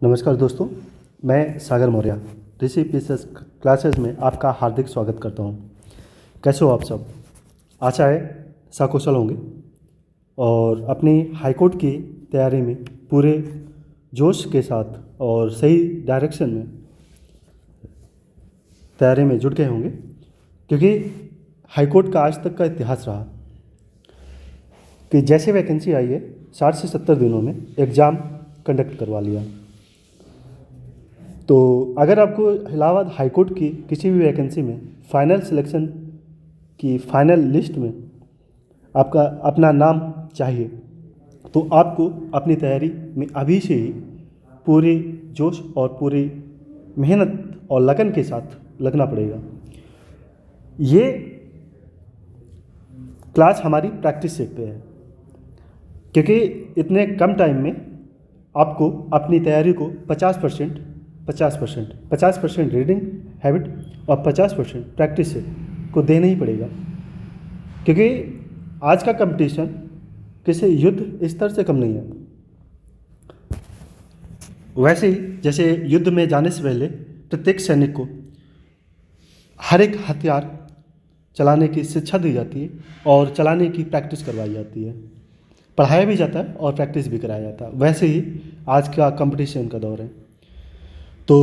नमस्कार दोस्तों, मैं सागर मौर्य ऋषि पीएसएस क्लासेस में आपका हार्दिक स्वागत करता हूं। कैसे हो आप सब? आशा है सकुशल होंगे और अपनी हाईकोर्ट की तैयारी में पूरे जोश के साथ और सही डायरेक्शन में तैयारी में जुट गए होंगे, क्योंकि हाईकोर्ट का आज तक का इतिहास रहा कि जैसे वैकेंसी आई है 60 से 70 दिनों में एग्ज़ाम कंडक्ट करवा लिया। तो अगर आपको इलाहाबाद हाईकोर्ट की किसी भी वैकेंसी में फाइनल सिलेक्शन की फाइनल लिस्ट में आपका अपना नाम चाहिए, तो आपको अपनी तैयारी में अभी से ही पूरी जोश और पूरी मेहनत और लगन के साथ लगना पड़ेगा। ये क्लास हमारी प्रैक्टिस सेट पे है, क्योंकि इतने कम टाइम में आपको अपनी तैयारी को 50% रीडिंग हैबिट और 50% प्रैक्टिस से को देना ही पड़ेगा, क्योंकि आज का कंपटीशन किसी युद्ध स्तर से कम नहीं है। वैसे ही जैसे युद्ध में जाने से पहले प्रत्येक सैनिक को हर एक हथियार चलाने की शिक्षा दी जाती है और चलाने की प्रैक्टिस करवाई जाती है, पढ़ाया भी जाता है और प्रैक्टिस भी कराया जाता है। वैसे ही आज का कंपटीशन का दौर है। तो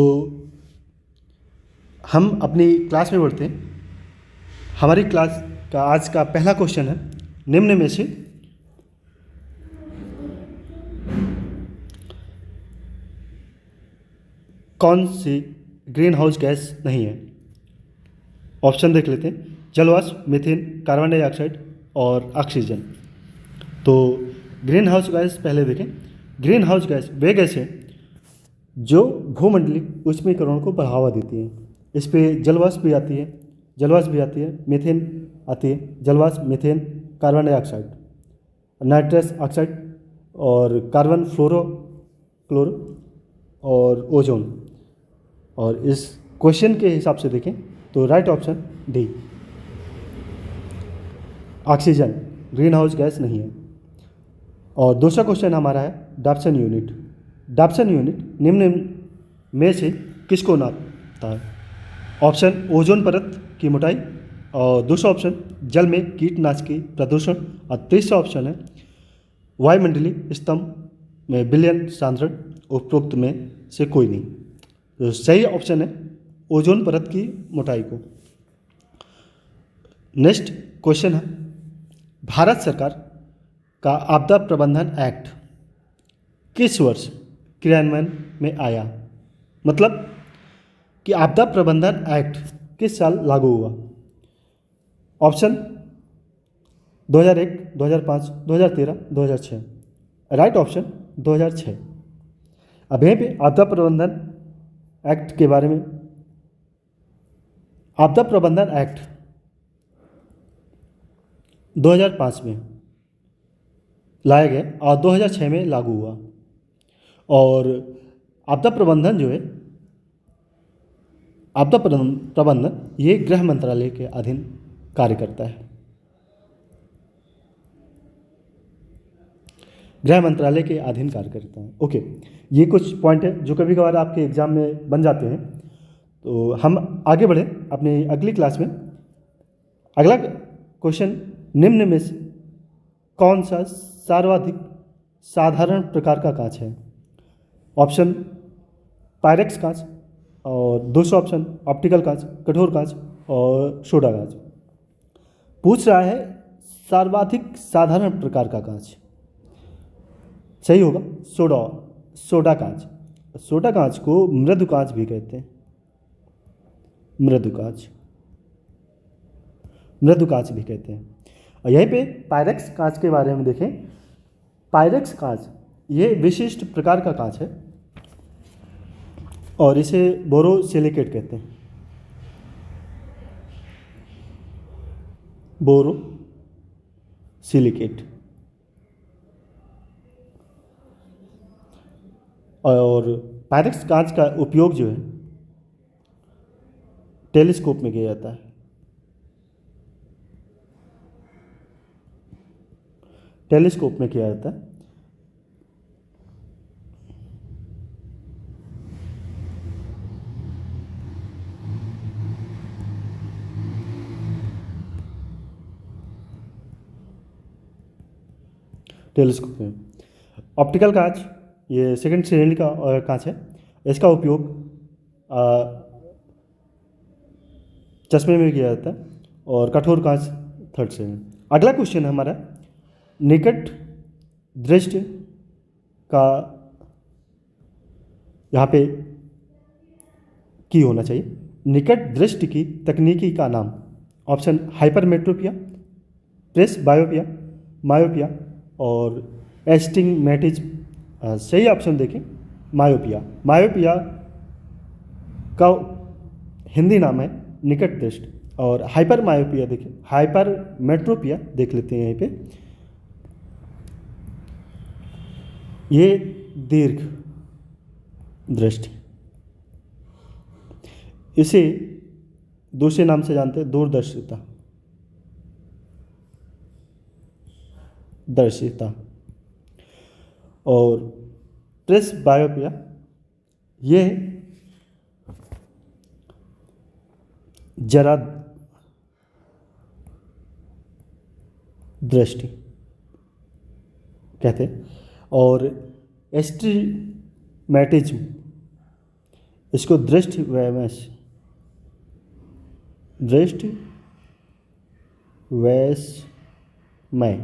हम अपनी क्लास में बढ़ते हैं। हमारी क्लास का आज का पहला क्वेश्चन है, निम्न में से कौन सी ग्रीन हाउस गैस नहीं है? ऑप्शन देख लेते हैं, जलवाष्प, मीथेन, कार्बन डाइऑक्साइड और ऑक्सीजन। तो ग्रीन हाउस गैस पहले देखें। ग्रीन हाउस गैस वे गैस है जो भूमंडलीय ऊष्मीकरण को बढ़ावा देती है। इस पे जलवाष्प भी आती है, मीथेन आती है, जलवाष्प, methane, carbon dioxide, nitrous oxide और कार्बन फ्लोरो और ओजोन। और इस क्वेश्चन के हिसाब से देखें तो right option D, oxygen green house gas नहीं है। और दूसरा क्वेश्चन हमारा है डॉप्सन यूनिट। डॉप्सन यूनिट निम्न में से किसको नापता है? ऑप्शन ओजोन परत की मोटाई, और दूसरा ऑप्शन जल में कीटनाशकी प्रदूषण, और तीसरा ऑप्शन है वायुमंडलीय स्तंभ में विलयन सांद्रण। उपरोक्त में से कोई नहीं। तो सही ऑप्शन है ओजोन परत की मोटाई को। नेक्स्ट क्वेश्चन है, भारत सरकार का आपदा प्रबंधन एक्ट किस वर्ष क्रियान्वयन में आया? मतलब कि आपदा प्रबंधन एक्ट किस साल लागू हुआ? ऑप्शन 2001, 2005, 2013, 2006। Right option 2006। अब यहीं पे आपदा प्रबंधन एक्ट के बारे में, आपदा प्रबंधन एक्ट 2005 में लाया गया और 2006 में लागू हुआ। और आपदा प्रबंधन जो है, आपदा प्रबंधन ये गृह मंत्रालय के अधीन कार्य करता है। गृह मंत्रालय के अधीन कार्य करता है। ओके, ये कुछ पॉइंट है जो कभी कभार आपके एग्जाम में बन जाते हैं। तो हम आगे बढ़े अपनी अगली क्लास में। अगला क्वेश्चन, निम्न में से कौन सा सर्वाधिक साधारण प्रकार का कांच है? ऑप्शन पायरेक्स कांच, और दूसरा ऑप्शन ऑप्टिकल कांच, कठोर कांच और सोडा कांच। पूछ रहा है सर्वाधिक साधारण प्रकार का कांच। सही होगा सोडा कांच। सोडा कांच को मृदु कांच भी कहते हैं। मृदु कांच भी कहते हैं। और यहीं पे पायरेक्स कांच के बारे में देखें। पायरेक्स कांच ये विशिष्ट प्रकार का कांच है और इसे बोरोसिलिकेट कहते हैं। बोरोसिलिकेट। और पायरेक्स कांच का उपयोग जो है टेलीस्कोप में किया जाता है। टेलीस्कोप में किया जाता है। टेलीस्कोप में। ऑप्टिकल कांच, ये सेकंड श्रेणी का कांच है। इसका उपयोग चश्मे में किया जाता है, और कठोर कांच थर्ड श्रेणी। अगला क्वेश्चन है हमारा, निकट दृष्टि का यहाँ पे की होना चाहिए। निकट दृष्टि की तकनीकी का नाम, ऑप्शन हाइपरमेट्रोपिया, प्रेस बायोपिया, मायोपिया और एस्टिग्मेटिज्म। सही ऑप्शन देखें मायोपिया। मायोपिया का हिंदी नाम है निकट दृष्टि, और हाइपर मायोपिया देखें, हाइपर मेट्रोपिया देख लेते हैं यहीं पे, ये दीर्घ दृष्टि। इसे दूसरे नाम से जानते हैं दूरदर्शिता, दर्शिता। और प्रेस बायोपिया ये जरा दृष्टि कहते हैं। और एस्टिग्मेटिज्म इसको दृष्टि वैमनस्य, दृष्टि वैषमय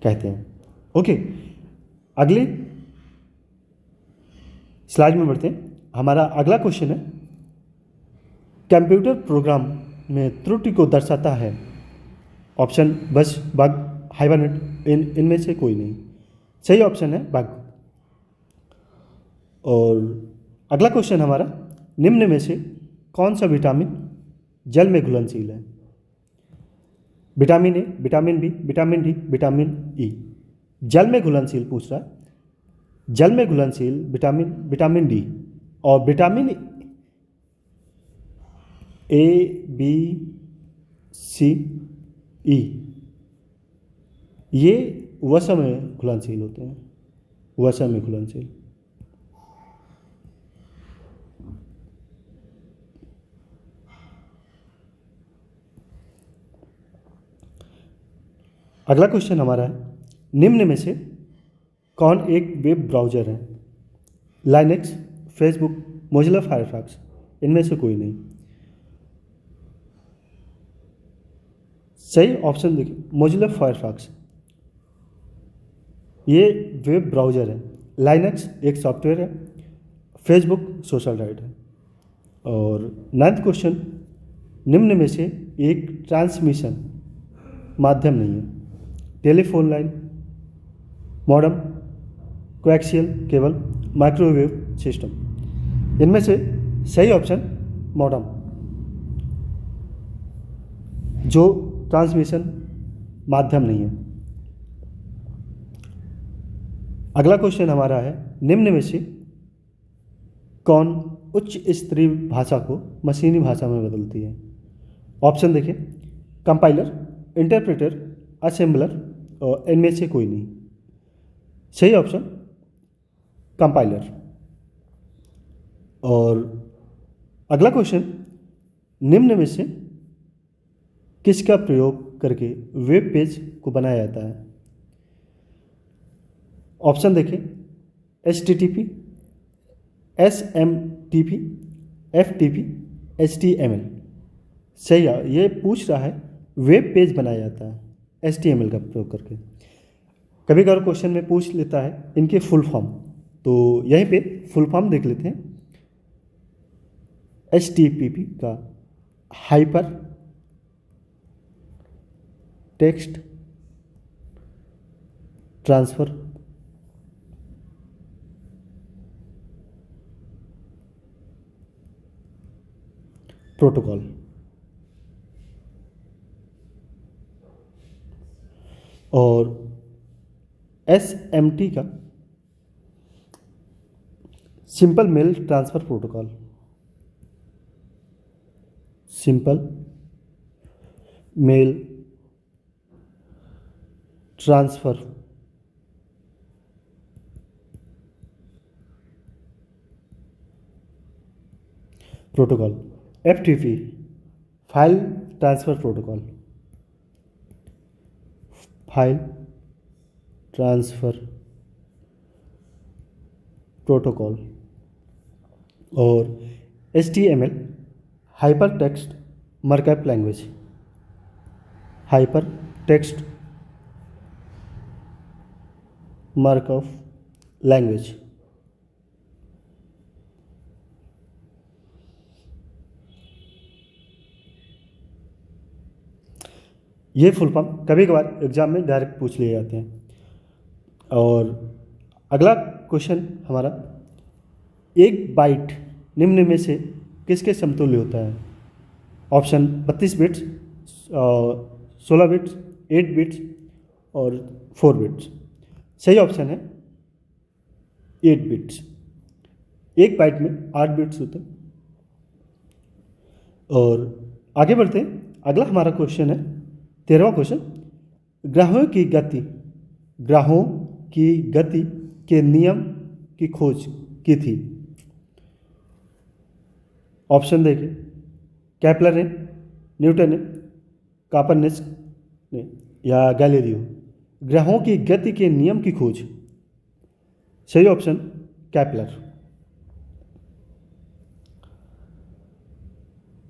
कहते हैं। ओके, अगली स्लाइड में बढ़ते हैं। हमारा अगला क्वेश्चन है, कंप्यूटर प्रोग्राम में त्रुटि को दर्शाता है। ऑप्शन बस, बग, हाइबरनेट, इनमें से कोई नहीं। सही ऑप्शन है बग। और अगला क्वेश्चन हमारा, निम्न में से कौन सा विटामिन जल में घुलनशील है? Vitamin A, vitamin B, vitamin D, vitamin E. जल में घुलनशील पूछ रहा है, जल में घुलनशील विटामिन, विटामिन डी। और vitamin A, B, C, E ये वसा में घुलनशील होते हैं, वसा में घुलनशील। अगला क्वेश्चन हमारा है, निम्न में से कौन एक वेब ब्राउज़र है? लाइनेक्स, फेसबुक, मोजिला फायरफॉक्स, इनमें से कोई नहीं। सही ऑप्शन देखिए मोजिला फायरफॉक्स, ये वेब ब्राउज़र है। लाइनेक्स एक सॉफ्टवेयर है, फेसबुक सोशल साइट है। और 9th क्वेश्चन, निम्न में से एक ट्रांसमिशन माध्यम नहीं है? Telephone line, modem, coaxial cable, microwave system. इनमें से सही ऑप्शन मॉडेम, जो ट्रांसमिशन माध्यम नहीं है। अगला क्वेश्चन हमारा है, निम्न में से कौन उच्च स्तरीय भाषा को मशीनी भाषा में बदलती है? ऑप्शन देखें, कंपाइलर, इंटरप्रेटर, असेंबलर, और इनमें से कोई नहीं। सही ऑप्शन कंपाइलर। और अगला क्वेश्चन, निम्न में से किसका प्रयोग करके वेब पेज को बनाया जाता है? ऑप्शन देखें, HTTP, SMTP, FTP, HTML। सही है, ये पूछ रहा है वेब पेज बनाया जाता है HTML का प्रयोग करके। कभी कभार क्वेश्चन में पूछ लेता है इनके फुल फॉर्म, तो यहीं पे फुल फॉर्म देख लेते हैं। HTTP का हाइपर टेक्स्ट ट्रांसफर प्रोटोकॉल। और SMT का simple mail transfer protocol, simple mail transfer protocol. FTP file transfer protocol, file transfer protocol. और HTML hypertext markup language, hypertext markup language. ये full form कभी कभार exam में direct पूछ लिए जाते हैं। और अगला क्वेश्चन हमारा, एक बाइट निम्न में से किसके समतुल्य होता है? ऑप्शन 32 बिट्स, 16 बिट्स, 8 बिट्स और 4 बिट्स। सही ऑप्शन है 8 बिट्स। एक बाइट में 8 बिट्स होते हैं। और आगे बढ़ते हैं, अगला हमारा क्वेश्चन है 13वां क्वेश्चन, ग्रहों की गति के नियम की खोज की थी। ऑप्शन देखिए, केपलर ने, न्यूटन ने, कापरनिकस ने या गैलीलियो। ग्रहों की गति के नियम की खोज, सही ऑप्शन केपलर।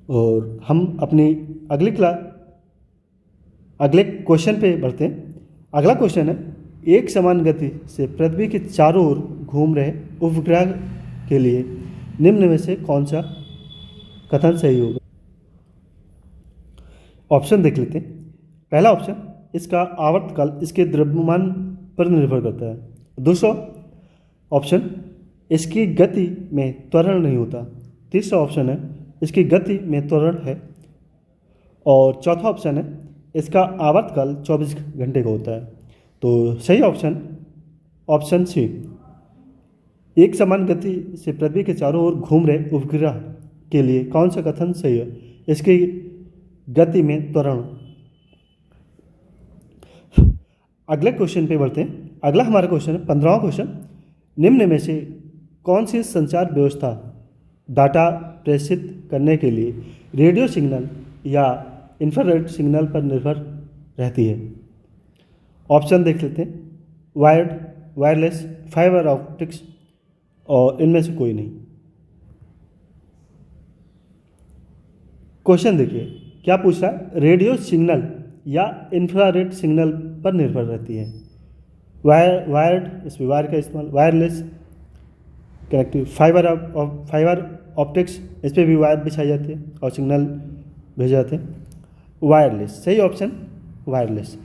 और हम अपनी अगले क्वेश्चन पे बढ़ते हैं। अगला क्वेश्चन है, एक समान गति से पृथ्वी के चारों ओर घूम रहे उपग्रह के लिए निम्न में से कौन सा कथन सही होगा? ऑप्शन देख लेते हैं। पहला ऑप्शन, इसका आवर्तकाल इसके द्रव्यमान पर निर्भर करता है। दूसरा ऑप्शन, इसकी गति में त्वरण नहीं होता। तीसरा ऑप्शन है, इसकी गति में त्वरण है। और चौथा ऑप्शन है, इसका आवर्तकाल 24 घंटे का होता है। तो सही ऑप्शन सी, एक समान गति से पृथ्वी के चारों ओर घूम रहे उपग्रह के लिए कौन सा कथन सही है? इसकी गति में त्वरण। अगले क्वेश्चन पे बढ़ते हैं। अगला हमारा क्वेश्चन है 15वां क्वेश्चन, निम्न में से कौन सी संचार व्यवस्था डाटा प्रेषित करने के लिए रेडियो सिग्नल या इंफ्रारेड सिग्नल पर निर्भर रहती है? ऑप्शन देख लेते हैं, वायर्ड, वायरलेस, फाइबर ऑप्टिक्स और इनमें से कोई नहीं। क्वेश्चन देखिए क्या पूछ रहा है, रेडियो सिग्नल या इंफ्रारेड सिग्नल पर निर्भर रहती है। वायर्ड, इसमें वायर का इस्तेमाल, वायरलेस कनेक्टिव, फाइबर ऑप्टिक्स, इस पर भी वायर बिछाई जाती है और सिग्नल भेजे जाते हैं। वायरलेस, सही ऑप्शन वायरलेस।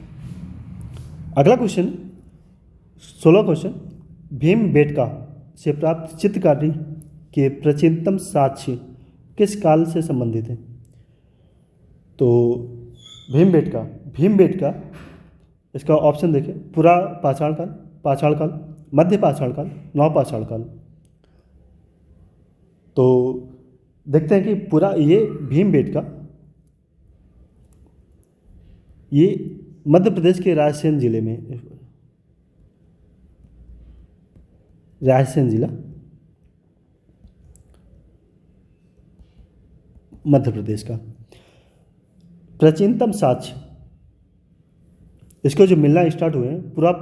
अगला क्वेश्चन 16 क्वेश्चन, भीमबेटका से प्राप्त चित्रकारी के प्राचीनतम साक्ष्य किस काल से संबंधित है? तो भीमबेटका इसका ऑप्शन देखिए, पुरा पाषाण काल, मध्य पाषाण काल, नवपाषाण काल। तो देखते हैं कि पूरा ये भीमबेटका ये मध्य प्रदेश के रायसेन जिले में, रायसेन जिला मध्य प्रदेश का प्राचीनतम साक्ष्य, इसको जो मिलना स्टार्ट हुए हैं पूरा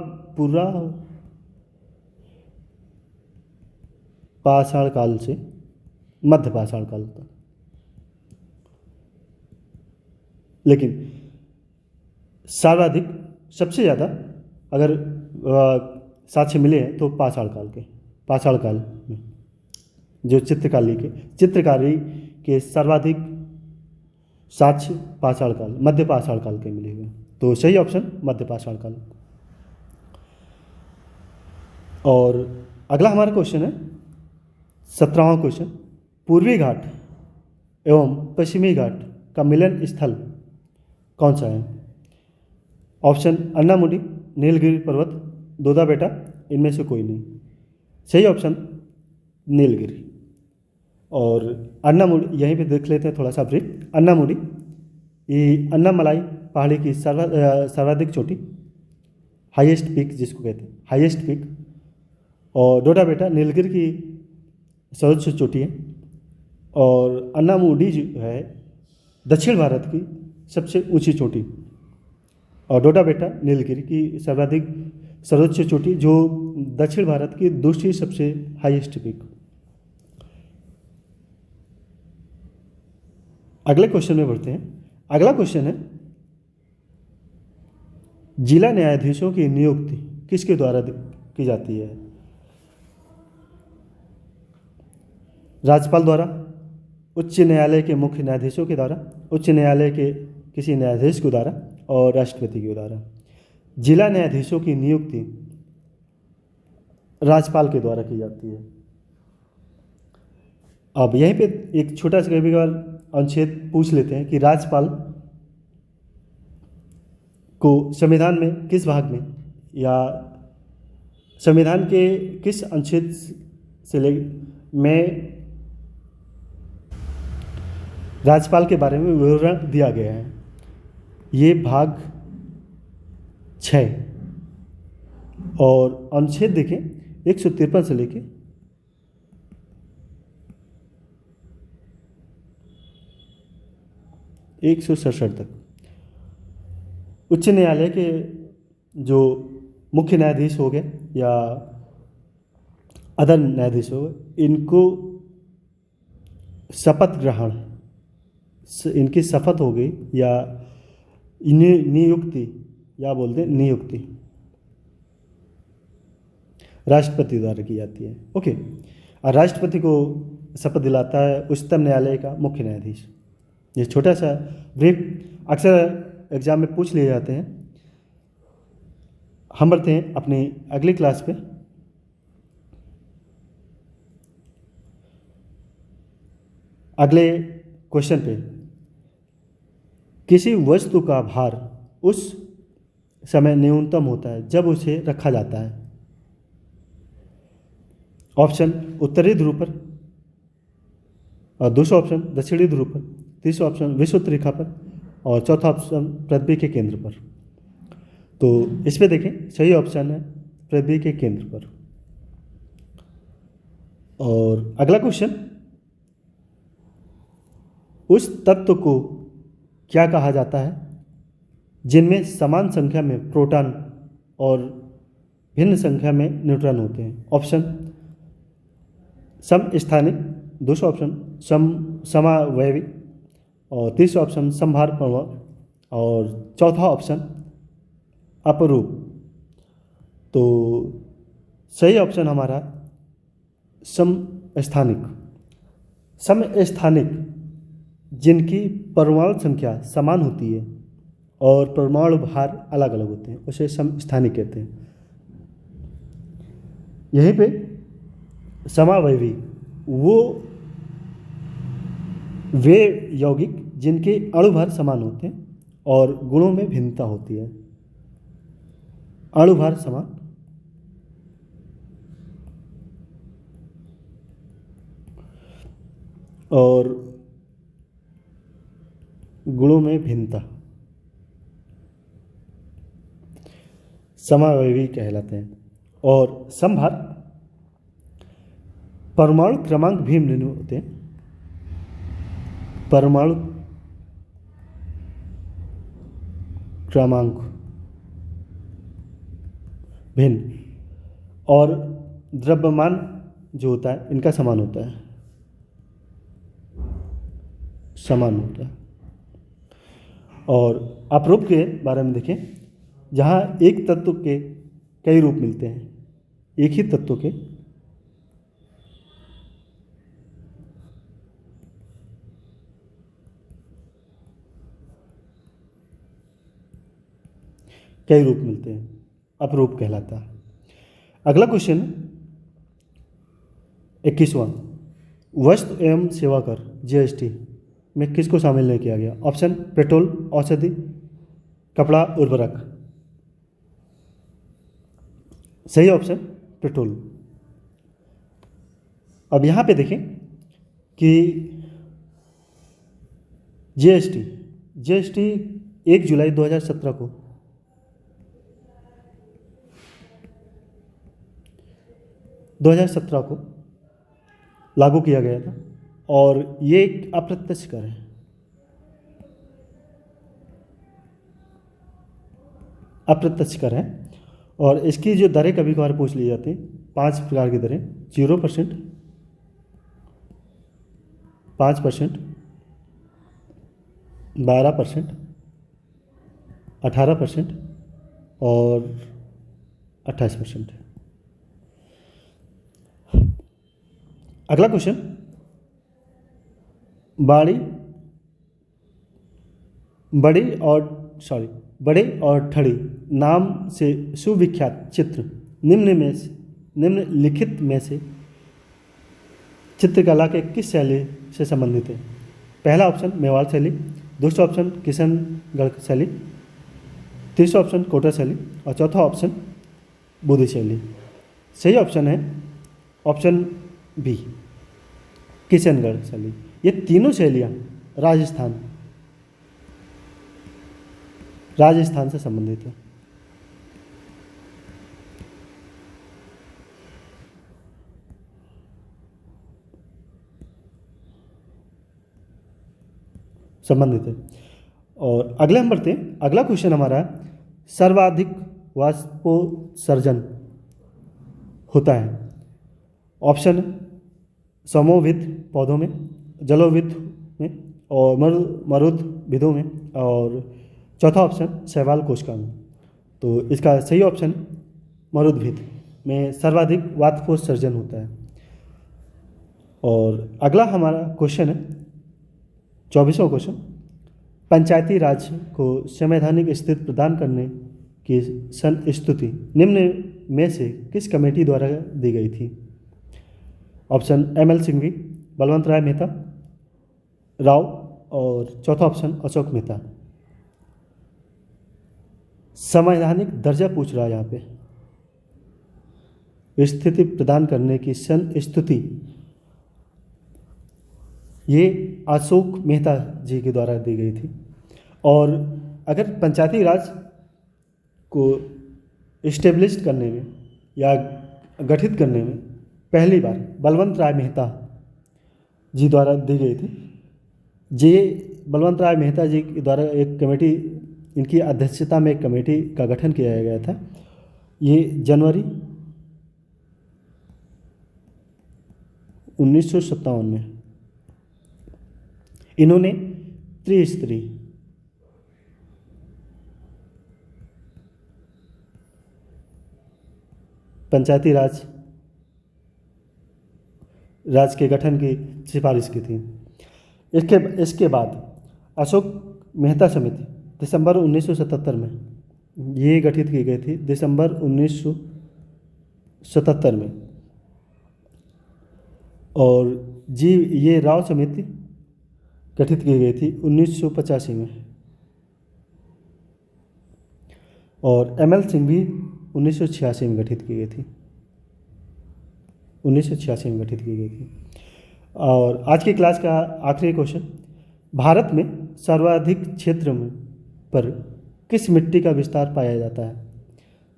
पाषाण काल से मध्य पाषाण काल तक। लेकिन सर्वाधिक सबसे ज़्यादा अगर साक्ष्य मिले हैं तो पाषाण काल में जो चित्रकारी के सर्वाधिक साक्ष्य मध्य पाषाण काल के मिले हुए। तो सही ऑप्शन मध्य पाषाण काल। और अगला हमारा क्वेश्चन है 17वां क्वेश्चन, पूर्वी घाट एवं पश्चिमी घाट का मिलन स्थल कौन सा है? ऑप्शन अन्नामुडी, नीलगिरी पर्वत, दोदा बेटा, इनमें से कोई नहीं। सही ऑप्शन नीलगिरी। और अन्नामुडी यहीं पे देख लेते हैं थोड़ा सा ब्रेक। अन्नामुडी ये अन्नामलाई पहाड़ी की सर्वाधिक चोटी, हाईएस्ट पीक जिसको कहते हैं, हाईएस्ट पीक। और डोडा बेटा नीलगिरी की सर्वोच्च चोटी है। और अन्नामुडी जो है दक्षिण भारत की सबसे ऊंची चोटी। और डोडा बेटा नीलगिरी की सर्वाधिक सर्वोच्च चोटी, जो दक्षिण भारत की दूसरी सबसे हाईएस्ट पीक। अगले क्वेश्चन में बढ़ते हैं। अगला क्वेश्चन है, जिला न्यायाधीशों की नियुक्ति किसके द्वारा की जाती है? राज्यपाल द्वारा, उच्च न्यायालय के मुख्य न्यायाधीशों के द्वारा, उच्च न्यायालय के किसी न्यायाधीश के द्वारा और राष्ट्रपति के द्वारा। जिला न्यायाधीशों की नियुक्ति राज्यपाल के द्वारा की जाती है। अब यहीं पे एक छोटा सा कभी कभार अनुच्छेद पूछ लेते हैं कि राज्यपाल को संविधान में किस भाग में या संविधान के किस अनुच्छेद से में राज्यपाल के बारे में विवरण दिया गया है? ये भाग 6 और अनुच्छेद देखें 153 से लेके 167 तक। उच्च न्यायालय के जो मुख्य न्यायाधीश हो गए या अदर न्यायाधीश हो गए, इनको शपथ ग्रहण, इनकी शपथ हो गई या नियुक्ति या बोलते हैं नियुक्ति राष्ट्रपति द्वारा की जाती है। ओके, और राष्ट्रपति को शपथ दिलाता है उच्चतम न्यायालय का मुख्य न्यायाधीश। ये छोटा सा ब्रीफ अक्सर एग्जाम में पूछ लिए जाते हैं। हम बढ़ते हैं अपनी अगली क्लास पे। अगले क्वेश्चन पे, किसी वस्तु का भार उस समय न्यूनतम होता है जब उसे रखा जाता है? ऑप्शन उत्तरी ध्रुव पर, और दूसरा ऑप्शन दक्षिणी ध्रुव पर, तीसरा ऑप्शन विषुवत रेखा पर, और चौथा ऑप्शन पृथ्वी के केंद्र पर। तो इस पे देखें, सही ऑप्शन है पृथ्वी के केंद्र पर। और अगला क्वेश्चन, उस तत्व को क्या कहा जाता है जिनमें समान संख्या में प्रोटॉन और भिन्न संख्या में न्यूट्रॉन होते हैं? ऑप्शन समस्थानिक, दूसरा ऑप्शन समावयवी, और तीसरा ऑप्शन संभार प्रवण, और चौथा ऑप्शन अपरूप। तो सही ऑप्शन हमारा समस्थानिक। समस्थानिक जिनकी परमाणु संख्या समान होती है और परमाणु भार अलग अलग होते हैं, उसे समस्थानिक कहते हैं। यहीं पे समावयवी वे यौगिक जिनके अणुभार समान होते हैं और गुणों में भिन्नता होती है। अणुभार समान और गुणों में भिन्नता समावयवी कहलाते हैं। और समभार परमाणु क्रमांक भी भिन्न होते हैं। परमाणु क्रमांक भिन्न, और द्रव्यमान जो होता है इनका समान होता है, समान होता है। और अपरूप के बारे में देखें, जहाँ एक तत्व के कई रूप मिलते हैं, एक ही तत्व के कई रूप मिलते हैं, अपरूप कहलाता है। अगला क्वेश्चन 21वां, वस्तु एवं सेवा कर जीएसटी में किसको शामिल नहीं किया गया? ऑप्शन पेट्रोल, औषधि, कपड़ा, उर्वरक। सही ऑप्शन पेट्रोल। अब यहाँ पे देखें कि जीएसटी 1 जुलाई 2017 को लागू किया गया था, और ये एक अप्रत्यक्ष कर है। अप्रत्यक्ष कर है। और इसकी जो दरें कभी कभार पूछ ली जाती हैं, 5 प्रकार की दरें: 0%, 5%, 12%, 18% और 28%। अगला क्वेश्चन, बड़ी बड़े और ठड़ी नाम से सुविख्यात चित्र निम्नलिखित में से चित्रकला के किस शैली से संबंधित है? पहला ऑप्शन मेवाड़ शैली, दूसरा ऑप्शन किशनगढ़ शैली, तीसरा ऑप्शन कोटा शैली और चौथा ऑप्शन बुद्धि शैली। सही ऑप्शन है ऑप्शन बी, किशनगढ़ शैली। ये तीनों शैलियाँ राजस्थान से संबंधित है। और अगले हम बढ़ते हैं। अगला क्वेश्चन हमारा है, सर्वाधिक वाष्पोत्सर्जन होता है। ऑप्शन समूहविद पौधों में, जलोविद में और मरुदभिदों में और चौथा ऑप्शन शैवाल कोशिका में। तो इसका सही ऑप्शन मरुदभिद में सर्वाधिक वाष्पोत्सर्जन होता है। और अगला हमारा क्वेश्चन है 24वां क्वेश्चन, पंचायती राज को संवैधानिक स्थिति प्रदान करने की संस्तुति निम्न में से किस कमेटी द्वारा दी गई थी? ऑप्शन ML सिंघवी, बलवंत राय मेहता, राव और चौथा ऑप्शन अशोक मेहता। संवैधानिक दर्जा पूछ रहा है यहाँ पे, स्थिति प्रदान करने की संस्तुति ये अशोक मेहता जी के द्वारा दी गई थी। और अगर पंचायती राज को इस्टेब्लिश करने में या गठित करने में पहली बार बलवंत राय मेहता जी द्वारा दी गई थी। बलवंत राय मेहता जी के द्वारा एक कमेटी, इनकी अध्यक्षता में एक कमेटी का गठन किया गया था। ये जनवरी 1957 में इन्होंने त्रिस्तरीय पंचायती राज के गठन की सिफारिश की थी। इसके बाद अशोक मेहता समिति दिसंबर 1977 में ये गठित की गई थी, दिसंबर 1977 में। और ये राव समिति गठित की गई थी 1985 में। और ML सिंघवी 1986 में गठित की गई थी, 1986 में गठित की गई थी। और आज की क्लास का आखिरी क्वेश्चन, भारत में सर्वाधिक क्षेत्र में पर किस मिट्टी का विस्तार पाया जाता है?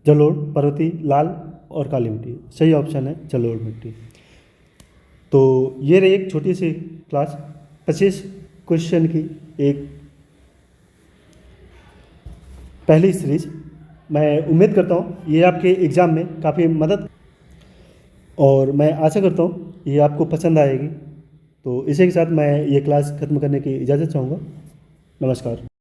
जलोढ़, पर्वतीय, लाल और काली मिट्टी। सही ऑप्शन है जलोढ़ मिट्टी। तो ये रही एक छोटी सी क्लास, 25 क्वेश्चन की एक पहली सीरीज। मैं उम्मीद करता हूँ ये आपके एग्ज़ाम में काफ़ी मदद, और मैं आशा करता हूँ ये आपको पसंद आएगी। तो इसी के साथ मैं ये क्लास ख़त्म करने की इजाज़त चाहूँगा। नमस्कार।